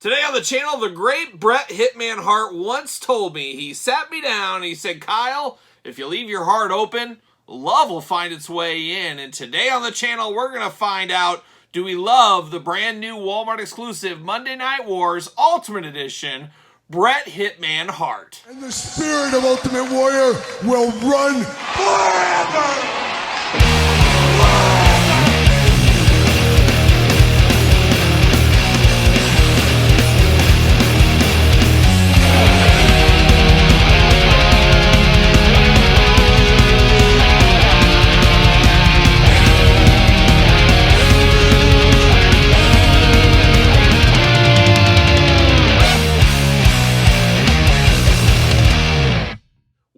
Today on the channel, the great Bret Hitman Hart once told me, he sat me down and he said, Kyle, if you leave your heart open, love will find its way in. And today on the channel, we're going to find out, do we love the brand new Walmart exclusive Monday Night Wars Ultimate Edition, Bret Hitman Hart. And the spirit of Ultimate Warrior will run forever!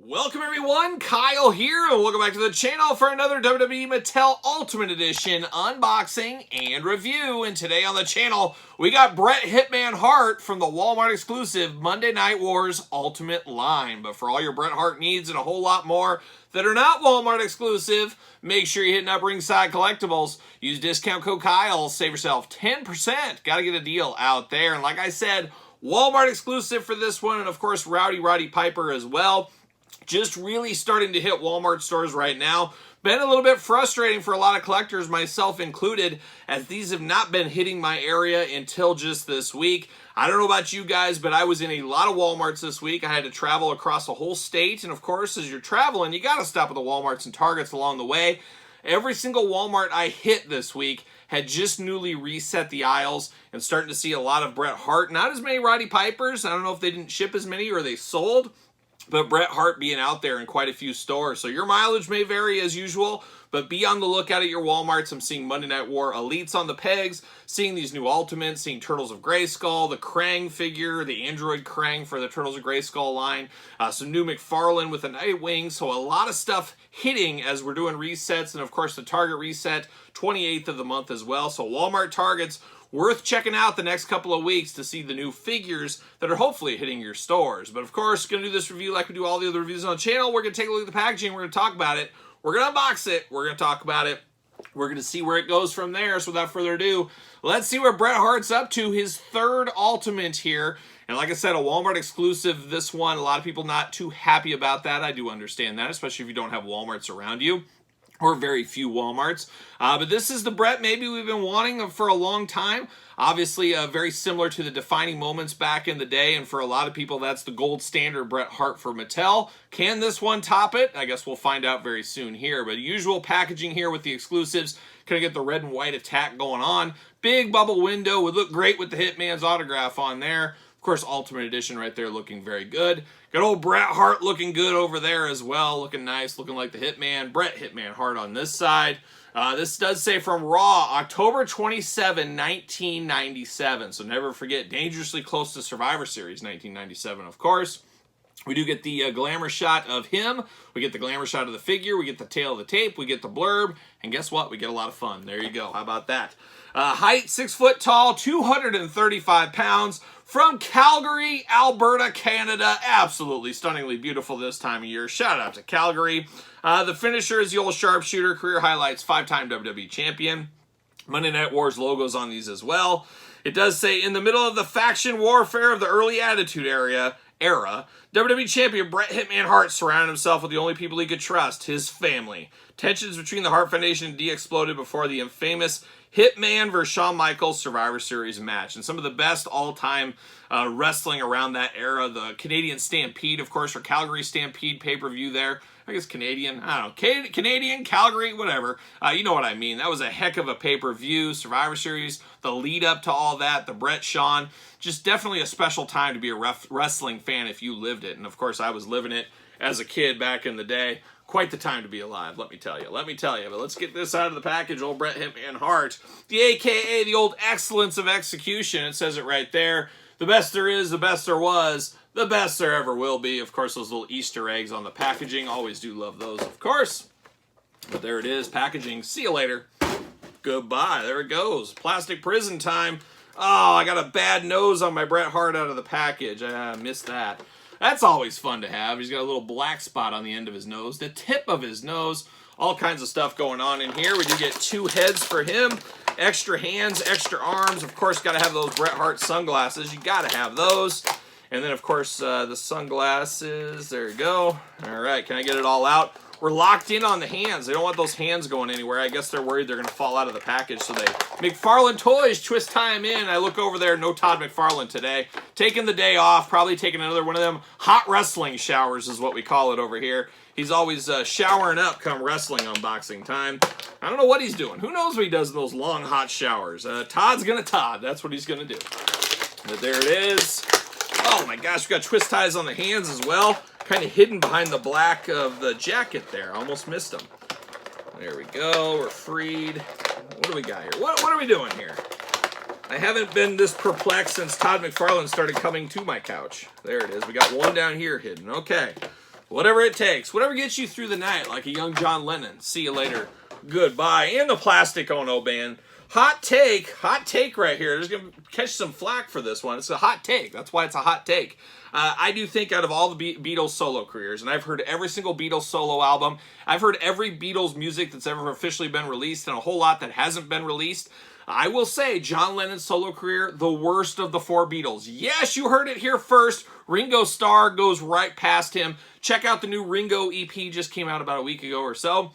Welcome everyone, Kyle here, and welcome back to the channel for another WWE Mattel Ultimate Edition unboxing and review. And today on the channel, we got Bret Hitman Hart from the Walmart exclusive Monday Night Wars Ultimate line. But for all your Bret Hart needs and a whole lot more that are not Walmart exclusive, make sure you're hitting up Ringside Collectibles. Use discount code Kyle, save yourself 10%. Got to get a deal out there. And like I said, Walmart exclusive for this one, and of course Roddy Piper as well. Just really starting to hit Walmart stores right now. Been a little bit frustrating for a lot of collectors, myself included, as these have not been hitting my area until just this week. I don't know about you guys, but I was in a lot of Walmarts this week. I had to travel across a whole state, and of course, as you're traveling, you got to stop at the Walmarts and Targets along the way. Every single Walmart I hit this week had just newly reset the aisles and starting to see a lot of Bret Hart. Not as many Roddy Pipers. I don't know if they didn't ship as many or they sold, but Bret Hart being out there in quite a few stores. So your mileage may vary as usual, but be on the lookout at your Walmarts. I'm seeing Monday Night War Elites on the pegs, seeing these new Ultimates, seeing Turtles of Grayskull, the Krang figure, the Android Krang for the Turtles of Grayskull line, some new McFarlane with a Nightwing. So a lot of stuff hitting as we're doing resets, and of course the Target reset, 28th of the month as well. So Walmart Targets, worth checking out the next couple of weeks to see the new figures that are hopefully hitting your stores. But of course, going to do this review like we do all the other reviews on the channel. We're going to take a look at the packaging. We're going to talk about it. We're going to unbox it. We're going to talk about it. We're going to see where it goes from there. So without further ado, let's see where Bret Hart's up to. His third Ultimate here. And like I said, a Walmart exclusive, this one. A lot of people not too happy about that. I do understand that, especially if you don't have Walmarts around you, or very few Walmarts. But this is the Bret maybe we've been wanting for a long time. Obviously, very similar to the defining moments back in the day, and for a lot of people, that's the gold standard Bret Hart for Mattel. Can this one top it? I guess we'll find out very soon here. But usual packaging here with the exclusives. Gonna get the red and white attack going on. Big bubble window. Would look great with the Hitman's autograph on there. Of course, Ultimate Edition right there looking very good. Got old Bret Hart looking good over there as well. Looking nice, looking like the Hitman. Bret Hitman Hart on this side. This does say from Raw, October 27, 1997. So never forget, dangerously close to Survivor Series 1997, of course. We do get the glamour shot of him. We get the glamour shot of the figure. We get the tail of the tape. We get the blurb. And guess what? We get a lot of fun. There you go. How about that? Height, 6 foot tall, 235 pounds. From Calgary, Alberta, Canada. Absolutely stunningly beautiful this time of year. Shout out to Calgary. The finisher is the old sharpshooter. Career highlights, 5-time WWE champion. Monday Night Wars logos on these as well. It does say, in the middle of the faction warfare of the early Attitude era, WWE champion Bret Hitman Hart surrounded himself with the only people he could trust, his family. Tensions between the Hart Foundation and D exploded before the infamous Hitman vs. Shawn Michaels Survivor Series match. And some of the best all-time wrestling around that era. The Canadian Stampede, of course, or Calgary Stampede pay-per-view there. I guess Canadian, I don't know, Canadian, Calgary, whatever. You know what I mean. That was a heck of a pay-per-view. Survivor Series, the lead-up to all that, the Bret Shawn. Just definitely a special time to be a wrestling fan if you lived it. And, of course, I was living it as a kid back in the day. Quite the time to be alive, let me tell you. Let me tell you. But let's get this out of the package, old Bret Hitman Hart. The AKA, the old excellence of execution. It says it right there. The best there is, the best there was, the best there ever will be. Of course, those little Easter eggs on the packaging. Always do love those, of course. But there it is, packaging. See you later. Goodbye. There it goes. Plastic prison time. Oh, I got a bad nose on my Bret Hart out of the package. I missed that. That's always fun to have. He's got a little black spot on the end of his nose, the tip of his nose. All kinds of stuff going on in here. We do get two heads for him. Extra hands, extra arms. Of course, got to have those Bret Hart sunglasses. You got to have those. And then, of course, the sunglasses. There you go. All right, can I get it all out? We're locked in on the hands. They don't want those hands going anywhere. I guess they're worried they're going to fall out of the package. So they, McFarlane Toys, twist tie them in. I look over there, no Todd McFarlane today. Taking the day off, probably taking another one of them hot wrestling showers is what we call it over here. He's always showering up come wrestling unboxing time. I don't know what he's doing. Who knows what he does in those long, hot showers. Todd's going to Todd. That's what he's going to do. But there it is. Oh my gosh, we got twist ties on the hands as well. Kind of hidden behind the black of the jacket there. Almost missed them. There we go. We're freed. What do we got here? What are we doing here? I haven't been this perplexed since Todd McFarlane started coming to my couch. There it is. We got one down here hidden. Okay. Whatever it takes. Whatever gets you through the night like a young John Lennon. See you later. Goodbye. And the Plastic Ono Band. Hot take right here. There's going to catch some flack for this one. It's a hot take. That's why it's a hot take. I do think out of all the Beatles solo careers, and I've heard every single Beatles solo album, I've heard every Beatles music that's ever officially been released, and a whole lot that hasn't been released. I will say John Lennon's solo career, the worst of the four Beatles. Yes, you heard it here first. Ringo Starr goes right past him. Check out the new Ringo EP, just came out about a week ago or so.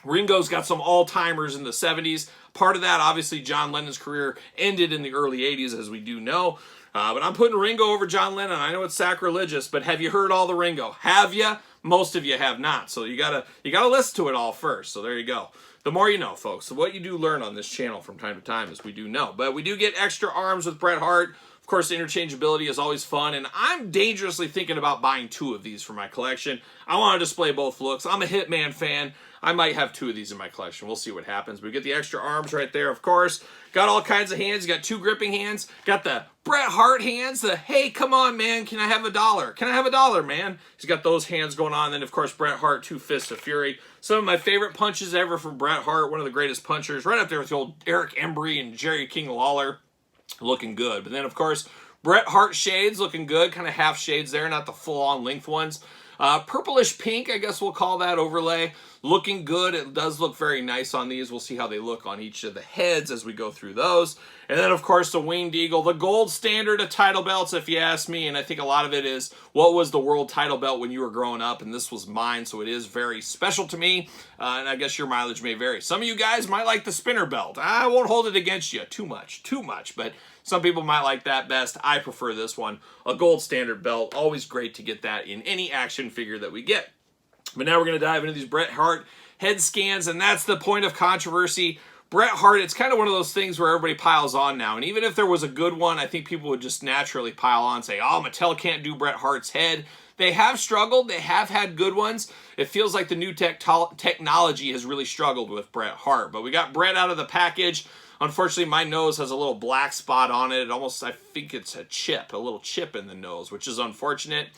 Ringo's got some all-timers in the 70s. Part of that, obviously, John Lennon's career ended in the early 80s, as we do know. But I'm putting Ringo over John Lennon. I know it's sacrilegious, but have you heard all the Ringo? Have you? Most of you have not. So you gotta listen to it all first. So there you go. The more you know, folks. So what you do learn on this channel from time to time is we do know. But we do get extra arms with Bret Hart. Of course, interchangeability is always fun, and I'm dangerously thinking about buying 2 of these for my collection. I want to display both looks. I'm a Hitman fan. I might have 2 of these in my collection. We'll see what happens. We get the extra arms right there, of course. Got all kinds of hands. You got 2 gripping hands. Got the Bret Hart hands. The, hey, come on, man. Can I have $1? Can I have $1, man? He's got those hands going on. Then, of course, Bret Hart, 2 fists of fury. Some of my favorite punches ever from Bret Hart. One of the greatest punchers. Right up there with the old Eric Embry and Jerry King Lawler. Looking good. But then, of course, Bret Hart shades looking good. Kind of half shades there, not the full-on length ones. Purplish pink, I guess we'll call that overlay. Looking good. It does look very nice on these. We'll see how they look on each of the heads as we go through those. And then, of course, the Winged Eagle, the gold standard of title belts, if you ask me. And I think a lot of it is, what was the world title belt when you were growing up? And this was mine, so it is very special to me. And I guess your mileage may vary. Some of you guys might like the spinner belt. I won't hold it against you too much. But some people might like that best. I prefer this one. A gold standard belt. Always great to get that in any action figure that we get. But now we're going to dive into these Bret Hart head scans, and that's the point of controversy. Bret Hart, it's kind of one of those things where everybody piles on now. And even if there was a good one, I think people would just naturally pile on and say, oh, Mattel can't do Bret Hart's head. They have struggled. They have had good ones. It feels like the new technology has really struggled with Bret Hart. But we got Bret out of the package. Unfortunately, my nose has a little black spot on it. It almost, I think it's a little chip in the nose, which is unfortunate.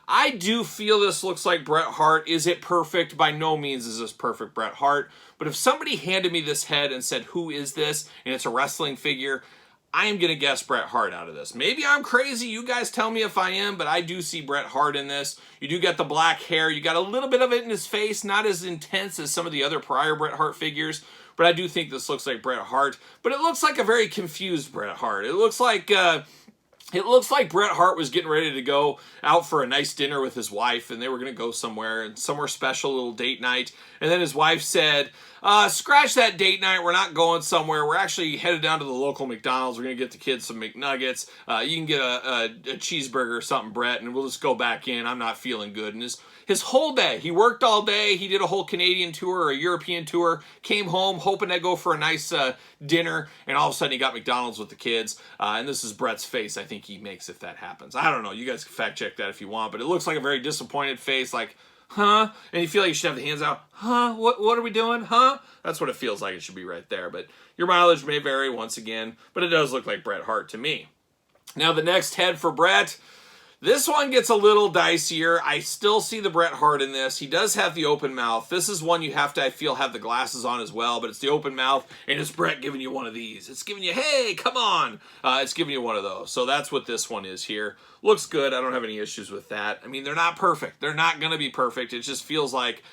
I do feel this looks like Bret Hart. Is it perfect? By no means is this perfect Bret Hart. But if somebody handed me this head and said, who is this? And it's a wrestling figure, I am going to guess Bret Hart out of this. Maybe I'm crazy. You guys tell me if I am, but I do see Bret Hart in this. You do get the black hair. You got a little bit of it in his face, not as intense as some of the other prior Bret Hart figures. But I do think this looks like Bret Hart. But it looks like a very confused Bret Hart. It looks like Bret Hart was getting ready to go out for a nice dinner with his wife, and they were going to go somewhere special, little date night. And then his wife said, scratch that date night. We're not going somewhere. We're actually headed down to the local McDonald's. We're going to get the kids some McNuggets. You can get a cheeseburger or something, Brett, and we'll just go back in. I'm not feeling good. And his whole day, he worked all day. He did a whole Canadian tour or a European tour, came home hoping to go for a nice dinner, and all of a sudden he got McDonald's with the kids. And this is Brett's face I think he makes if that happens. I don't know. You guys can fact check that if you want, but it looks like a very disappointed face, like, huh? And you feel like you should have the hands out. Huh? What are we doing? Huh? That's what it feels like it should be right there. But your mileage may vary once again, but it does look like Bret Hart to me. Now the next head for Bret. This one gets a little dicier. I still see the Bret Hart in this. He does have the open mouth. This is one you have to, I feel, have the glasses on as well, but it's the open mouth, and it's Bret giving you one of these. It's giving you, hey, come on. It's giving you one of those. So that's what this one is here. Looks good. I don't have any issues with that. I mean, they're not perfect. They're not going to be perfect. It just feels like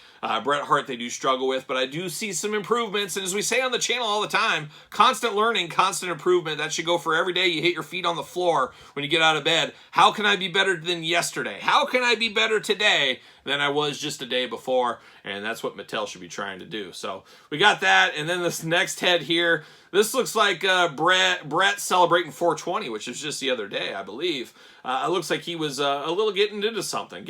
Bret Hart they do struggle with, but I do see some improvements. And as we say on the channel all the time, constant learning, constant improvement. That should go for every day you hit your feet on the floor when you get out of bed. How can I be better than yesterday? How can I be better today than I was just a day before? And that's what Mattel should be trying to do. So we got that. And then this next head here, this looks like Bret celebrating 420, which was just the other day, I believe. It looks like he was a little getting into something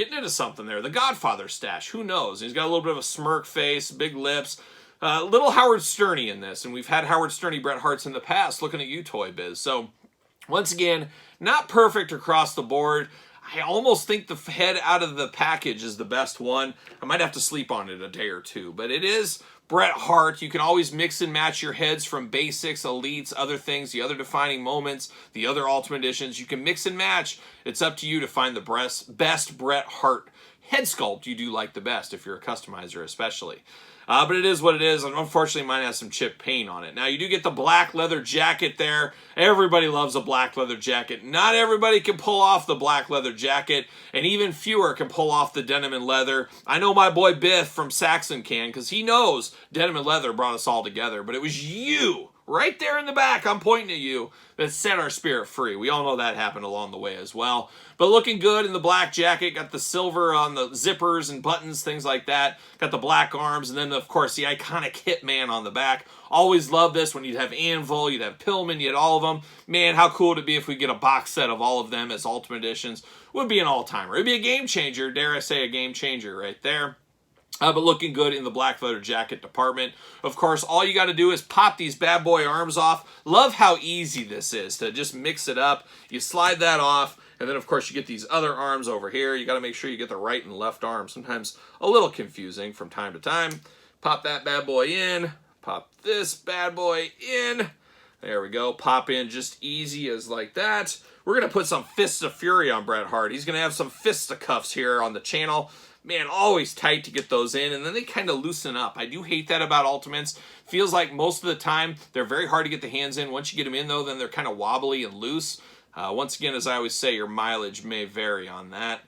there. The Godfather stash, who knows? He's got a little bit of a smirk face, big lips. Little Howard Sterney in this, and we've had Howard Sterney Bret Harts in the past looking at you, Toy Biz. So once again, not perfect across the board. I almost think the head out of the package is the best one. I might have to sleep on it a day or two, but it is Bret Hart. You can always mix and match your heads from basics, elites, other things, the other defining moments, the other Ultimate Editions. You can mix and match. It's up to you to find the best Bret Hart head sculpt you do like the best, if you're a customizer especially. But it is what it is, and unfortunately mine has some chipped paint on it. Now, you do get the black leather jacket there. Everybody loves a black leather jacket. Not everybody can pull off the black leather jacket, and even fewer can pull off the denim and leather. I know my boy Biff from Saxon can, because he knows denim and leather brought us all together, but it was you, right there in the back, I'm pointing at you, that set our spirit free. We all know that happened along the way as well. But looking good in the black jacket, got the silver on the zippers and buttons, things like that. Got the black arms, and then, of course, the iconic Hitman on the back. Always loved this when you'd have Anvil, you'd have Pillman, you'd all of them. Man, how cool would it be if we get a box set of all of them as Ultimate Editions? Would be an all-timer. It'd be a game changer, dare I say a game changer right there. But looking good in the black leather jacket department. Of course, all you got to do is pop these bad boy arms off. Love how easy this is to just mix it up. You slide that off, and then, of course, you get these other arms over here. You got to make sure you get the right and left arm. Sometimes a little confusing from time to time. Pop that bad boy in. Pop this bad boy in. There we go. Pop in just easy as like that. We're going to put some Fists of Fury on Bret Hart. He's going to have some fisticuffs here on the channel. Man, always tight to get those in, and then they kind of loosen up. I do hate that about Ultimates. Feels like most of the time they're very hard to get the hands in. Once you get them in, though, then they're kind of wobbly and loose. Once again, as I always say, your mileage may vary on that.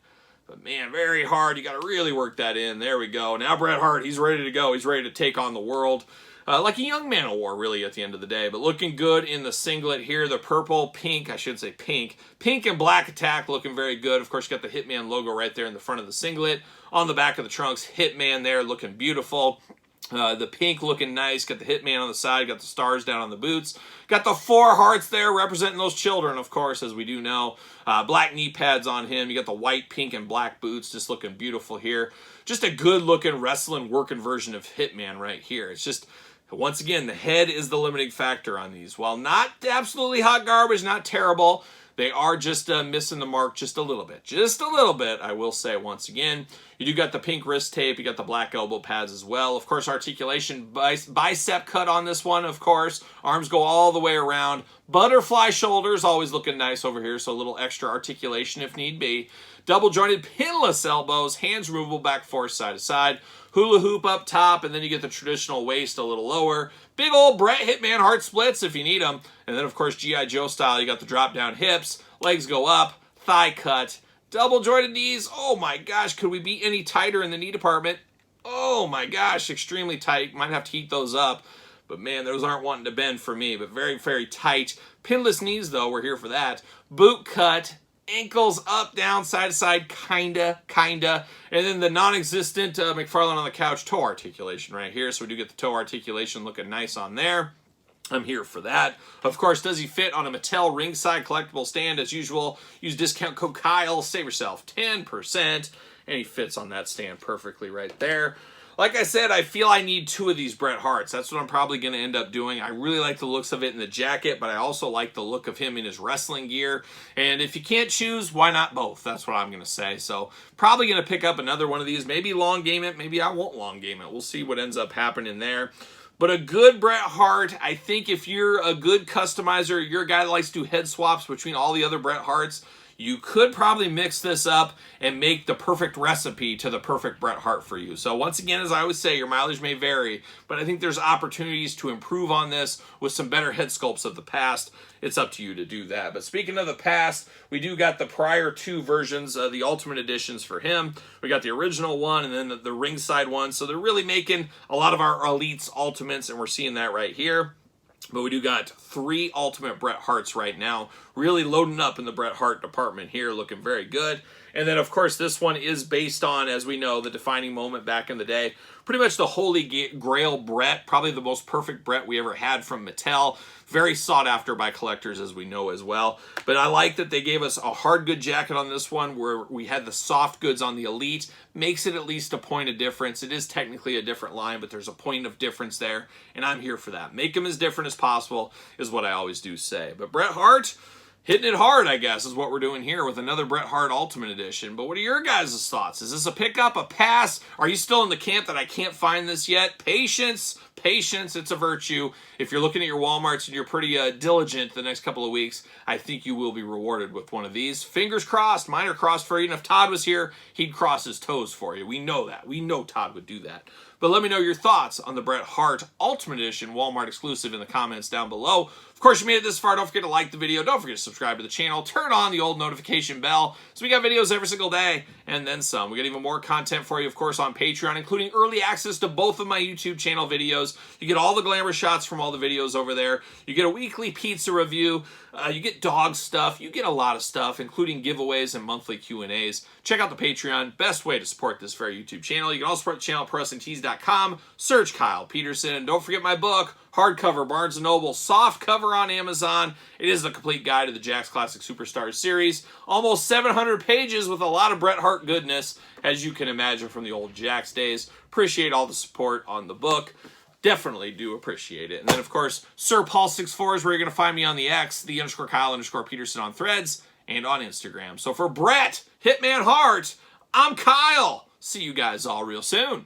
But, man, very hard. You got to really work that in. There we go. Now Bret Hart, he's ready to go. He's ready to take on the world. Like a young man of war, really, at the end of the day. But looking good in the singlet here. The purple, pink, I should say pink. Pink and black attack looking very good. Of course, you got the Hitman logo right there in the front of the singlet. On the back of the trunks, Hitman there looking beautiful. The pink looking nice. Got the Hitman on the side. Got the stars down on the boots. Got the 4 hearts there representing those children, of course, as we do know. Black knee pads on him. You got the white, pink, and black boots just looking beautiful here. Just a good-looking wrestling working version of Hitman right here. It's just, once again, the head is the limiting factor on these. While not absolutely hot garbage, not terrible, they are just missing the mark just a little bit. Just a little bit, I will say once again. You do got the pink wrist tape. You got the black elbow pads as well. Of course, articulation, bicep cut on this one, of course. Arms go all the way around. Butterfly shoulders, always looking nice over here, so a little extra articulation if need be. Double jointed pinless elbows, hands removable back forth side to side. Hula hoop up top, and then you get the traditional waist a little lower. Big old Bret Hitman Hart splits if you need them. And then, of course, G.I. Joe style, you got the drop down hips, legs go up, thigh cut, double jointed knees. Oh my gosh, could we be any tighter in the knee department? Oh my gosh, extremely tight. Might have to heat those up. But man, those aren't wanting to bend for me, but very, very tight. Pinless knees, though, we're here for that. Boot cut. Ankles up, down, side to side, kinda. And then the non-existent McFarlane on the couch toe articulation right here. So we do get the toe articulation looking nice on there. I'm here for that. Of course, does he fit on a Mattel ringside collectible stand as usual? Use discount code Kyle, save yourself 10%. And he fits on that stand perfectly right there. Like I said, I feel I need 2 of these Bret Harts. That's what I'm probably going to end up doing. I really like the looks of it in the jacket, but I also like the look of him in his wrestling gear. And if you can't choose, why not both? That's what I'm going to say. So probably going to pick up another one of these. Maybe long game it. Maybe I won't long game it. We'll see what ends up happening there. But a good Bret Hart, I think if you're a good customizer, you're a guy that likes to do head swaps between all the other Bret Harts, you could probably mix this up and make the perfect recipe to the perfect Bret Hart for you. So once again, as I always say, your mileage may vary, but I think there's opportunities to improve on this with some better head sculpts of the past. It's up to you to do that. But speaking of the past, we do got the prior two versions, the Ultimate Editions for him. We got the original one and then the ringside one. So they're really making a lot of our Elites Ultimates, and we're seeing that right here. But we do got 3 Ultimate Bret Harts right now, really loading up in the Bret Hart department here, looking very good. And then, of course, this one is based on, as we know, the defining moment back in the day. Pretty much the holy grail Bret, probably the most perfect Bret we ever had from Mattel. Very sought after by collectors, as we know as well. But I like that they gave us a hard good jacket on this one, where we had the soft goods on the Elite. Makes it at least a point of difference. It is technically a different line, but there's a point of difference there, and I'm here for that. Make them as different as possible is what I always do say. But Bret Hart, hitting it hard, I guess, is what we're doing here with another Bret Hart Ultimate Edition. But what are your guys' thoughts? Is this a pickup, a pass? Are you still in the camp that I can't find this yet? Patience, patience, it's a virtue. If you're looking at your Walmarts and you're pretty diligent the next couple of weeks, I think you will be rewarded with one of these. Fingers crossed, mine are crossed for you. And if Todd was here, he'd cross his toes for you. We know that. We know Todd would do that. But let me know your thoughts on the Bret Hart Ultimate Edition Walmart exclusive in the comments down below. Of course, you made it this far. Don't forget to like the video. Don't forget to subscribe to the channel. Turn on the old notification bell. So we got videos every single day and then some. We got even more content for you, of course, on Patreon, including early access to both of my YouTube channel videos. You get all the glamour shots from all the videos over there. You get a weekly pizza review. You get dog stuff. You get a lot of stuff, including giveaways and monthly Q&As. Check out the Patreon. Best way to support this very YouTube channel. You can also support the channel at ProWrestlingTees.com. Search Kyle Peterson. And don't forget my book, Hardcover, Barnes & Noble, soft cover on Amazon. It is the complete guide to the Jakks Classic Superstars series. Almost 700 pages with a lot of Bret Hart goodness, as you can imagine from the old Jakks days. Appreciate all the support on the book. Definitely do appreciate it. And then, of course, Sir Paul 64 is where you're going to find me on the X, the _Kyle_Peterson on Threads, and on Instagram. So for Bret Hitman Hart, I'm Kyle. See you guys all real soon.